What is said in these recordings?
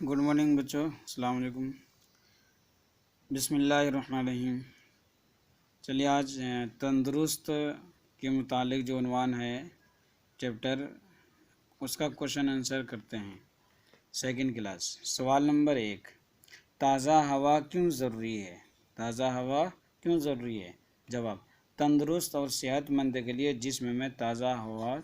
Good morning بچوں، السلام علیکم۔ بسم اللہ الرحمن الرحیم۔ چلیے آج تندرست کے متعلق جو عنوان ہے چیپٹر، اس کا کوشچن آنسر کرتے ہیں۔ سیکنڈ کلاس، سوال نمبر 1، تازہ ہوا کیوں ضروری ہے؟ تازہ ہوا کیوں ضروری ہے؟ جواب، تندرست اور صحت مند کے لیے جسم میں تازہ ہوا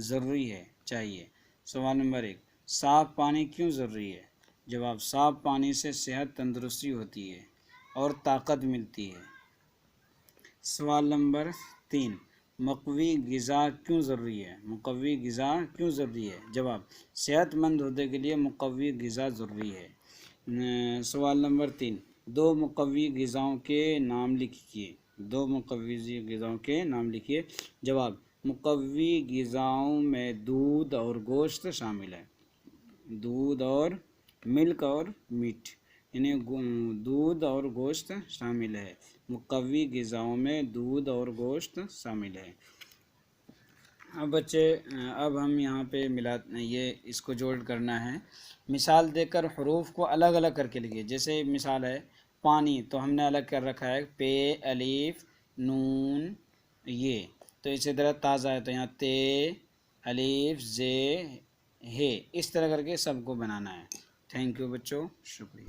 ضروری ہے، چاہیے۔ سوال نمبر 1، صاف پانی کیوں ضروری ہے؟ جواب، صاف پانی سے صحت تندرستی ہوتی ہے اور طاقت ملتی ہے۔ سوال نمبر 3، مقوی غذا کیوں ضروری ہے؟ مقوی غذا کیوں ضروری ہے؟ جواب، صحت مند ہونے کے لیے مقوی غذا ضروری ہے۔ سوال نمبر 3، دو مقوی غذاؤں کے نام لکھیے۔ دو مقوی غذاؤں کے نام لکھیے۔ جواب، مقوی غذاؤں میں دودھ اور گوشت شامل ہے۔ دودھ اور ملک اور میٹ، یعنی دودھ اور گوشت شامل ہے۔ مقوی غذاؤں میں دودھ اور گوشت شامل ہے۔ اب بچے، اب ہم یہاں پہ اس کو جوڑ کرنا ہے۔ مثال دے کر حروف کو الگ الگ کر کے لکھیے۔ جیسے مثال ہے پانی، تو ہم نے الگ کر رکھا ہے پے، الف، نون، یہ۔ تو اسی طرح تازہ ہے تو یہاں تے، الف، زے، ہے۔ اس طرح کر کے سب کو بنانا ہے۔ تھینک یو بچوں، شکریہ۔